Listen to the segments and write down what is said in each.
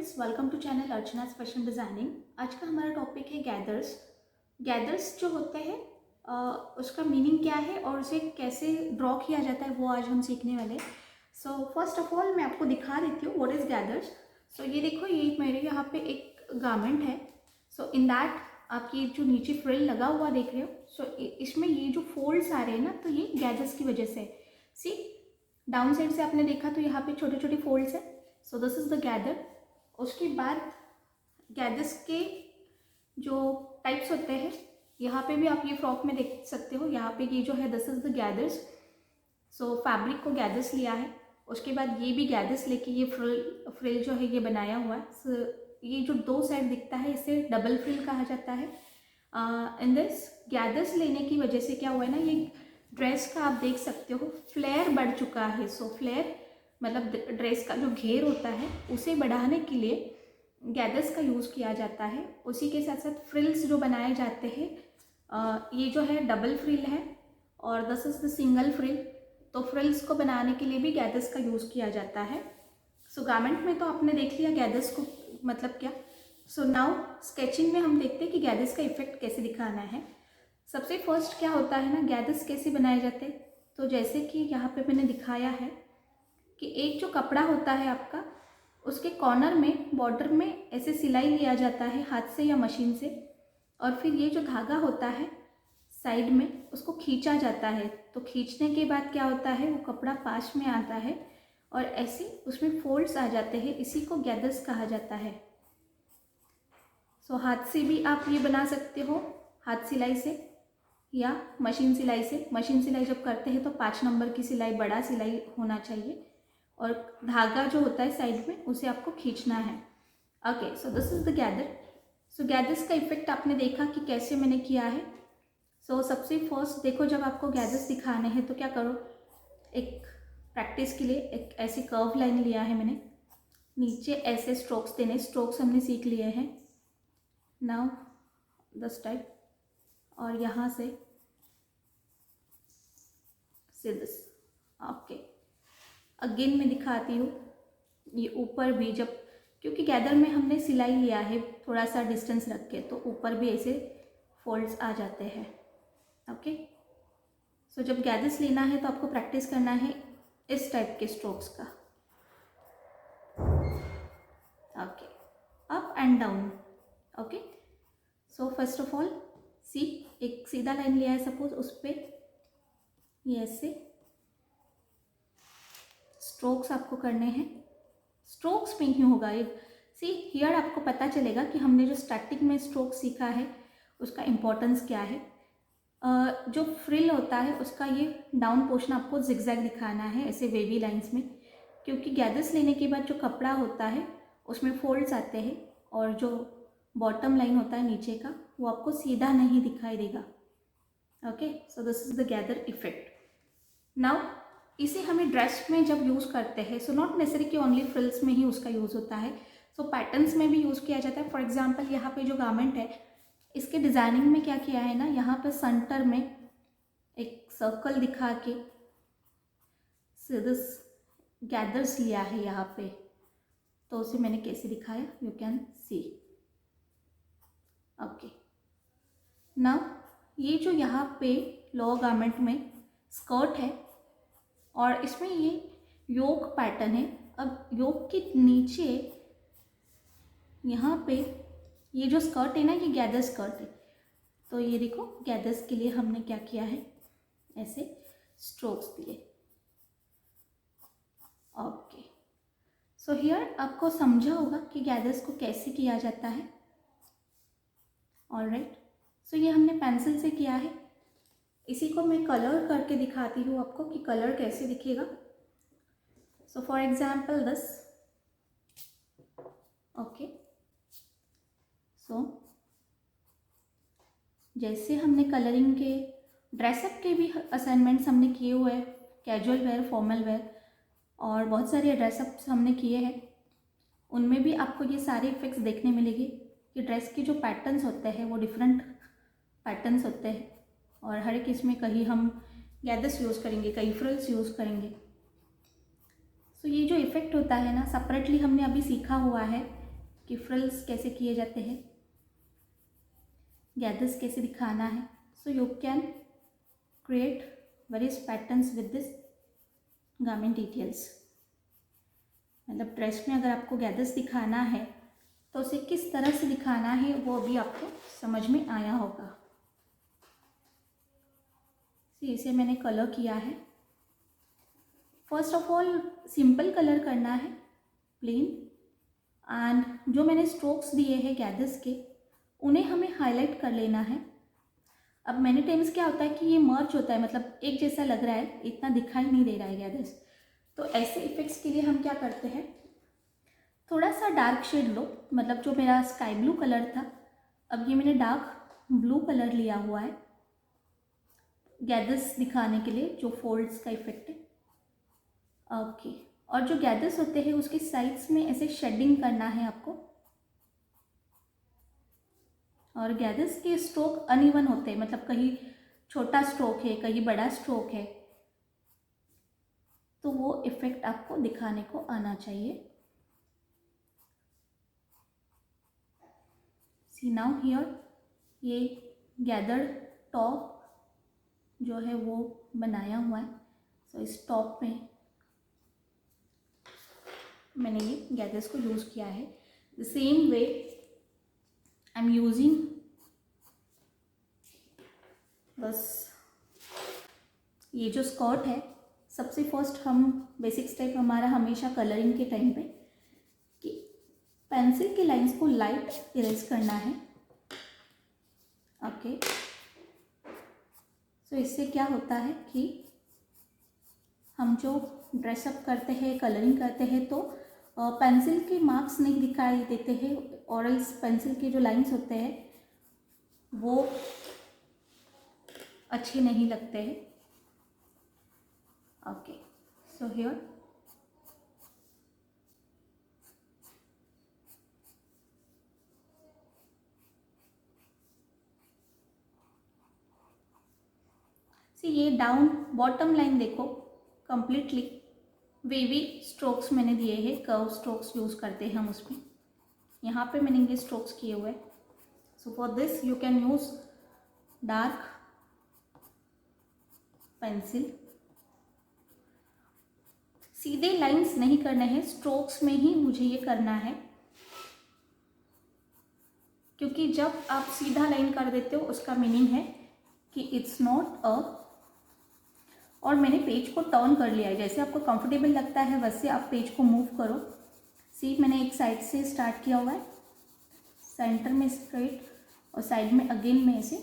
Friends, welcome to channel Archana's fashion designing. आज का हमारा टॉपिक है गैदर्स। गैदर्स जो होते हैं उसका मीनिंग क्या है और उसे कैसे ड्रॉ किया जाता है वो आज हम सीखने वाले। सो फर्स्ट ऑफ ऑल मैं आपको दिखा देती हूँ व्हाट इज़ गैदर्स। सो ये देखो, ये मेरे यहाँ पे एक गारमेंट है। सो इन दैट आपकी जो नीचे फ्रिल लगा हुआ देख रहे हो, सो इसमें ये जो फोल्ड्स आ रहे हैं ना, तो ये गैदर्स की वजह से। सी, डाउन साइड से आपने देखा तो यहाँ पे छोटे छोटे फोल्ड्स है। So this is the gather. उसके बाद गैदर्स के जो टाइप्स होते हैं, यहाँ पे भी आप ये फ्रॉक में देख सकते हो। यहाँ पे ये जो है this is the gathers. So fabric को गैदर्स लिया है। उसके बाद ये भी गैदर्स लेके ये फ्रिल जो है ये बनाया हुआ है। So, ये जो दो साइड दिखता है इसे डबल फ्रिल कहा जाता है। इन दिस गैदर्स लेने की वजह से क्या हुआ है ना, ये ड्रेस का आप देख सकते हो फ्लेयर बढ़ चुका है। सो फ्लेयर मतलब ड्रेस का जो घेर होता है उसे बढ़ाने के लिए गैदर्स का यूज़ किया जाता है। उसी के साथ साथ फ्रिल्स जो बनाए जाते हैं, ये जो है डबल फ्रिल है और this is the single frill. तो फ्रिल्स को बनाने के लिए भी गैदर्स का यूज़ किया जाता है। सो गारमेंट में तो आपने देख लिया गैदर्स को मतलब क्या। सो नाउ स्केचिंग में हम देखते हैं कि गैदर्स का इफेक्ट कैसे दिखाना है। सबसे फर्स्ट क्या होता है ना, गैदर्स कैसे बनाए जाते हैं। तो जैसे कि यहाँ पे मैंने दिखाया है कि एक जो कपड़ा होता है आपका, उसके कॉर्नर में बॉर्डर में ऐसे सिलाई लिया जाता है हाथ से या मशीन से, और फिर ये जो धागा होता है साइड में उसको खींचा जाता है। तो खींचने के बाद क्या होता है, वो कपड़ा पास में आता है और ऐसे उसमें फोल्ड्स आ जाते हैं। इसी को गैदर्स कहा जाता है। सो हाथ से भी आप ये बना सकते हो, हाथ सिलाई से या मशीन सिलाई से। मशीन सिलाई जब करते हैं तो 5 नंबर की सिलाई, बड़ा सिलाई होना चाहिए, और धागा जो होता है साइड में उसे आपको खींचना है। Okay, so this is the gather. So gathers का इफेक्ट आपने देखा कि कैसे मैंने किया है। सो सबसे फर्स्ट देखो, जब आपको गैदर्स दिखाने हैं तो क्या करो, एक प्रैक्टिस के लिए एक ऐसी कर्व लाइन लिया है मैंने, नीचे ऐसे स्ट्रोक्स देने। स्ट्रोक्स हमने सीख लिए हैं। नाउ दिस टाइप, और यहाँ से दिस। ओके, अगेन मैं दिखाती हूँ ये ऊपर भी, जब क्योंकि गैदर में हमने सिलाई लिया है थोड़ा सा डिस्टेंस रख के, तो ऊपर भी ऐसे फोल्ड्स आ जाते हैं। ओके, सो जब गैदर्स लेना है तो आपको प्रैक्टिस करना है इस टाइप के स्ट्रोक्स का। Okay, up and down. Okay, so first of all see, एक सीधा लाइन लिया है सपोज, उस पर ये ऐसे स्ट्रोक्स आपको करने हैं। स्ट्रोक्स में ही होगा ये। सी हियर आपको पता चलेगा कि हमने जो स्टार्टिंग में स्ट्रोक सीखा है उसका इम्पोर्टेंस क्या है। जो फ्रिल होता है उसका ये डाउन पोर्शन आपको जिगजैग दिखाना है, ऐसे वेवी लाइंस में, क्योंकि गैदर्स लेने के बाद जो कपड़ा होता है उसमें फोल्ड्स आते हैं और जो बॉटम लाइन होता है नीचे का वो आपको सीधा नहीं दिखाई देगा। Okay, so this is the gather effect. Now इसे हमें ड्रेस में जब यूज़ करते हैं, सो नॉट नेसेसरी कि ओनली फ्रिल्स में ही उसका यूज़ होता है। सो पैटर्न्स में भी यूज़ किया जाता है। फॉर एग्जांपल यहाँ पे जो गारमेंट है, इसके डिज़ाइनिंग में क्या किया है ना, यहाँ पे सेंटर में एक सर्कल दिखा के दिस गैदर्स लिया है यहाँ पे। तो उसे मैंने कैसे दिखाया, you can see. Okay, now ये जो यहाँ पे लोअर गारमेंट में स्कर्ट है और इसमें ये योक पैटर्न है। अब योक के नीचे यहाँ पे ये जो स्कर्ट है ना, ये गैदर स्कर्ट है। तो ये देखो, गैदर्स के लिए हमने क्या किया है, ऐसे स्ट्रोक्स दिए। ओके, सो हियर आपको समझा होगा कि गैदर्स को कैसे किया जाता है। ऑलराइट, सो ये हमने पेंसिल से किया है। इसी को मैं कलर करके दिखाती हूँ आपको कि कलर कैसे दिखेगा। So for example this. Okay, so जैसे हमने कलरिंग के ड्रेसअप के भी असाइनमेंट्स हमने किए हुए हैं, कैजुअल वेयर, फॉर्मल वेयर, और बहुत सारे ड्रेसअप्स हमने किए हैं। उनमें भी आपको ये सारे इफेक्ट्स देखने मिलेंगे कि ड्रेस के जो पैटर्न्स होते हैं वो डिफरेंट पैटर्न्स होते हैं, और हर एक इसमें कहीं हम गैदर्स यूज़ करेंगे, कहीं फ्रिल्स यूज़ करेंगे। सो ये जो इफ़ेक्ट होता है ना, सेपरेटली हमने अभी सीखा हुआ है कि फ्रिल्स कैसे किए जाते हैं, गैदर्स कैसे दिखाना है. So you can create various patterns with this garment details. मतलब ड्रेस में अगर आपको गैदर्स दिखाना है तो उसे किस तरह से दिखाना है वो भी आपको समझ में आया होगा. इसे मैंने कलर किया है. First of all simple colour करना है, प्लेन. एंड जो मैंने स्ट्रोक्स दिए हैं गैदर्स के, उन्हें हमें हाईलाइट कर लेना है. अब मैनी टाइम्स क्या होता है कि ये मर्ज होता है, मतलब एक जैसा लग रहा है, इतना दिखाई नहीं दे रहा है गैदर्स. तो ऐसे इफेक्ट्स के लिए हम क्या करते हैं, थोड़ा सा डार्क शेड लो. मतलब जो मेरा स्काई ब्लू कलर था, अब ये मैंने डार्क ब्लू कलर लिया हुआ है गैदर्स दिखाने के लिए, जो फोल्ड्स का इफेक्ट है. ओके. और जो गैदर्स होते हैं उसके साइड्स में ऐसे शेडिंग करना है आपको. और गैदर्स के स्ट्रोक अनइवन होते हैं, मतलब कहीं छोटा स्ट्रोक है, कहीं बड़ा स्ट्रोक है, तो वो इफेक्ट आपको दिखाने को आना चाहिए. सी नाउ हियर, ये गैदर टॉप जो है वो बनाया हुआ है. सो इस टॉप में मैंने ये गैदर्स को यूज़ किया है. The same way I am using बस ये जो स्कर्ट है, सबसे फर्स्ट हम बेसिक स्टेप हमारा हमेशा कलरिंग के टाइम पे कि पेंसिल के लाइंस को लाइट इरेज करना है. ओके. सो इससे क्या होता है कि हम जो ड्रेसअप करते हैं, कलरिंग करते हैं, तो पेंसिल के मार्क्स नहीं दिखाई देते हैं, और इस पेंसिल के जो लाइंस होते हैं वो अच्छे नहीं लगते हैं. ओके. सो हियर सी, ये डाउन बॉटम लाइन देखो, कंप्लीटली वेवी स्ट्रोक्स मैंने दिए हैं. कर्व स्ट्रोक्स यूज़ करते हैं हम उसमें. यहाँ पे मैंने ये स्ट्रोक्स किए हुए. So for this you can use dark pencil. सीधे लाइंस नहीं करने हैं, स्ट्रोक्स में ही मुझे ये करना है, क्योंकि जब आप सीधा लाइन कर देते हो उसका मीनिंग है कि इट्स नॉट अ. और मैंने पेज को टर्न कर लिया है. जैसे आपको कंफर्टेबल लगता है वैसे आप पेज को मूव करो. सी, मैंने एक साइड से स्टार्ट किया हुआ है, सेंटर में स्ट्रेट, और साइड में अगेन मैं ऐसे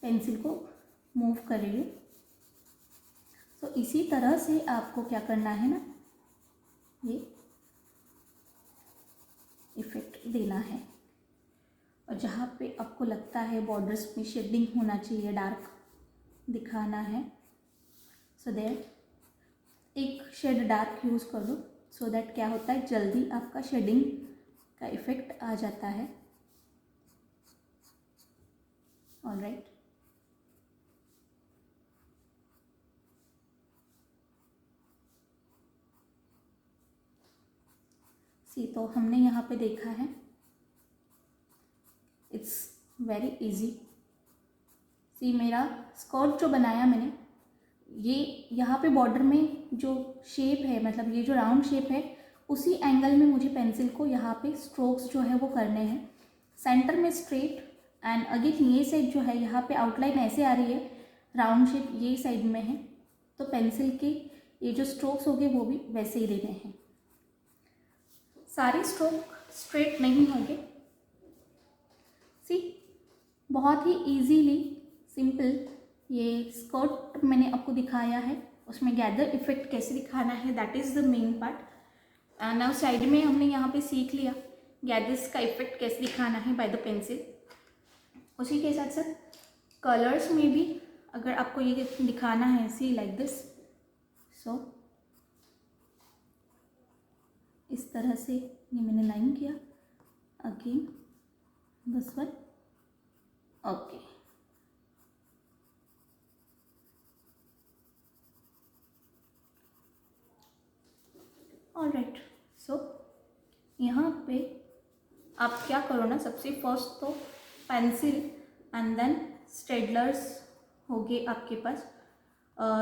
पेंसिल को मूव कर रही हूँ. तो इसी तरह से आपको क्या करना है ना, ये इफेक्ट देना है. और जहाँ पे आपको लगता है बॉर्डर्स में शेडिंग होना चाहिए, डार्क दिखाना है, सो दैट एक शेड डार्क यूज़ कर लो. सो दैट क्या होता है, जल्दी आपका शेडिंग का इफेक्ट आ जाता है. ऑलराइट. सी, तो हमने यहाँ पे देखा है, इट्स वेरी इजी. सी, मेरा स्कर्ट जो बनाया मैंने, ये यहाँ पे बॉर्डर में जो शेप है, मतलब ये जो राउंड शेप है, उसी एंगल में मुझे पेंसिल को यहाँ पे स्ट्रोक्स जो है वो करने हैं. सेंटर में स्ट्रेट, एंड अगेन ये साइड जो है यहाँ पे आउटलाइन ऐसे आ रही है, राउंड शेप ये साइड में है, तो पेंसिल के ये जो स्ट्रोक्स हो गए वो भी वैसे ही देने हैं. सारे स्ट्रोक स्ट्रेट नहीं होंगे. सी, बहुत ही इजीली सिंपल ये स्कर्ट मैंने आपको दिखाया है. उसमें गैदर इफेक्ट कैसे दिखाना है, that is the main part. Now side में हमने यहाँ पे सीख लिया गैदर्स का इफेक्ट कैसे दिखाना है बाय द पेंसिल. उसी के साथ साथ कलर्स में भी अगर आपको ये दिखाना है, सी लाइक दिस. सो इस तरह से ये मैंने लाइन किया, again this one. Okay. Alright. So यहाँ पे आप क्या करो ना, सबसे फर्स्ट तो पेंसिल एंड देन स्टेडलर्स होगे आपके पास।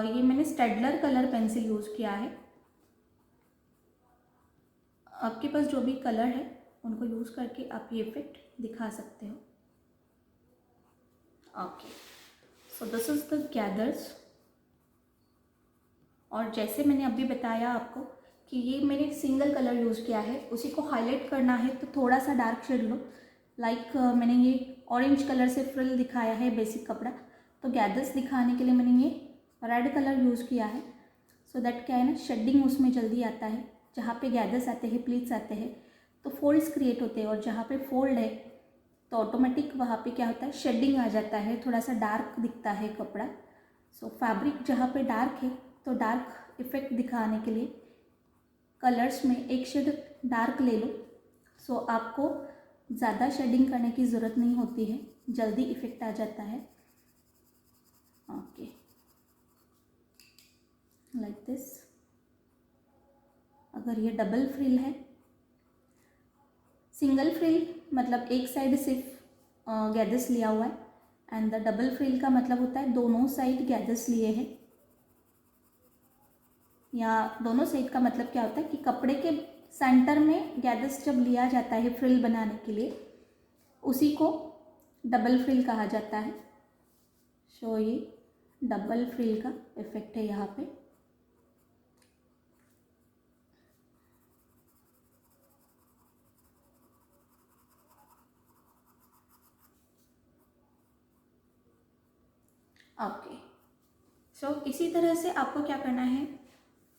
ये मैंने स्टेडलर कलर पेंसिल यूज़ किया है। आपके पास जो भी कलर है उनको यूज़ करके आप ये इफेक्ट दिखा सकते हो। Okay, so this is the gathers. और जैसे मैंने अभी बताया आपको कि ये मैंने सिंगल कलर यूज़ किया है, उसी को हाईलाइट करना है तो थोड़ा सा डार्क शेड लो। लाइक मैंने ये ऑरेंज कलर से फ्रिल दिखाया है बेसिक कपड़ा, तो गैदर्स दिखाने के लिए मैंने ये रेड कलर यूज़ किया है। सो दैट क्या है ना, शेडिंग उसमें जल्दी आता है। जहाँ पे गैदर्स आते हैं, प्लीट्स आते हैं, तो फोल्ड्स क्रिएट होते हैं, और जहाँ पे फोल्ड है तो ऑटोमेटिक वहाँ पे क्या होता है, शेडिंग आ जाता है, थोड़ा सा डार्क दिखता है कपड़ा। सो फैब्रिक जहाँ पे डार्क है तो डार्क इफेक्ट दिखाने के लिए कलर्स में एक शेड डार्क ले लो। सो आपको ज़्यादा शेडिंग करने की ज़रूरत नहीं होती है, जल्दी इफेक्ट आ जाता है। Okay, like this. अगर ये डबल फ्रिल है, सिंगल फ्रिल मतलब एक साइड सिर्फ गैदर्स लिया हुआ है, एंड द डबल फ्रिल का मतलब होता है दोनों साइड गैदर्स लिए हैं। या दोनों साइड का मतलब क्या होता है कि कपड़े के सेंटर में गैदर्स जब लिया जाता है फ्रिल बनाने के लिए, उसी को डबल फ्रिल कहा जाता है। सो ये डबल फ्रिल का इफेक्ट है यहाँ पे। ओके, सो इसी तरह से आपको क्या करना है,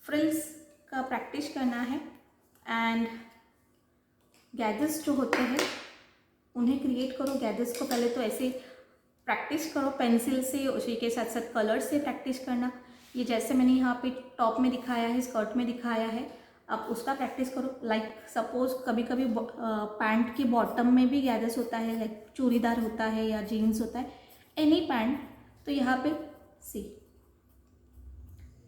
फ्रिल्स का प्रैक्टिस करना है, एंड गैदर्स जो होते हैं उन्हें क्रिएट करो। गैदर्स को पहले तो ऐसे प्रैक्टिस करो पेंसिल से, उसी के साथ साथ कलर से प्रैक्टिस करना। ये जैसे मैंने यहाँ पे टॉप में दिखाया है, स्कर्ट में दिखाया है, आप उसका प्रैक्टिस करो। लाइक सपोज कभी कभी पैंट के बॉटम में भी गैदर्स होता है, लाइक चूड़ीदार होता है या जीन्स होता है, एनी पैंट। तो यहाँ पे सी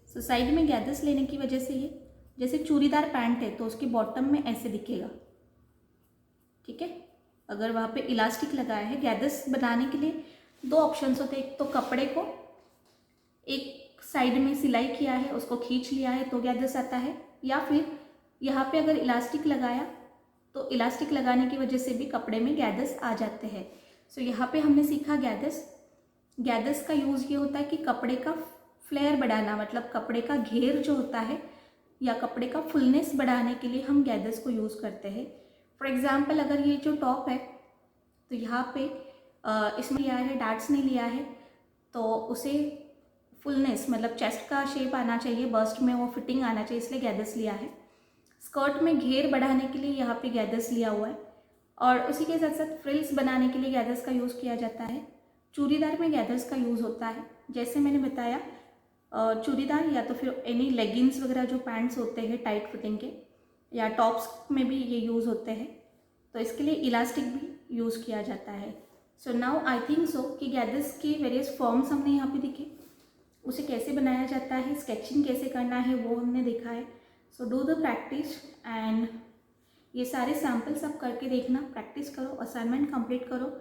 सो साइड में गैदर्स लेने की वजह से ये जैसे चूड़ीदार पैंट है तो उसके बॉटम में ऐसे दिखेगा, ठीक है। अगर वहाँ पे इलास्टिक लगाया है, गैदर्स बनाने के लिए दो ऑप्शंस होते हैं, एक तो कपड़े को एक साइड में सिलाई किया है उसको खींच लिया है तो गैदर्स आता है, या फिर यहाँ पे अगर इलास्टिक लगाया तो इलास्टिक लगाने की वजह से भी कपड़े में गैदर्स आ जाते हैं। सो यहाँ पे हमने सीखा गैदर्स का यूज़ ये होता है कि कपड़े का फ्लेयर बढ़ाना, मतलब कपड़े का घेर जो होता है या कपड़े का फुलनेस बढ़ाने के लिए हम गैदर्स को यूज़ करते हैं। फॉर एग्जाम्पल अगर ये जो टॉप है तो यहाँ पे इसमें लिया है, डार्ट्स ने लिया है, तो उसे फुलनेस मतलब चेस्ट का शेप आना चाहिए, बस्ट में वो फिटिंग आना चाहिए, इसलिए गैदर्स लिया है। स्कर्ट में घेर बढ़ाने के लिए यहाँ पे गैदर्स लिया हुआ है, और उसी के साथ साथ फ्रिल्स बनाने के लिए गैदर्स का यूज़ किया जाता है। चूड़ीदार में गैदर्स का यूज़ होता है, जैसे मैंने बताया चूड़ीदार या तो फिर एनी लेगिंग्स वगैरह जो पैंट्स होते हैं टाइट फिटिंग के, या टॉप्स में भी ये यूज़ होते हैं, तो इसके लिए इलास्टिक भी यूज़ किया जाता है। So now I think so कि गैदर्स के वेरियस फॉर्म्स हमने यहाँ पे दिखे, उसे कैसे बनाया जाता है, स्केचिंग कैसे करना है वो हमने देखा है। So do the practice, and ये सारे सैम्पल्स आप करके देखना, प्रैक्टिस करो, असाइनमेंट कंप्लीट करो,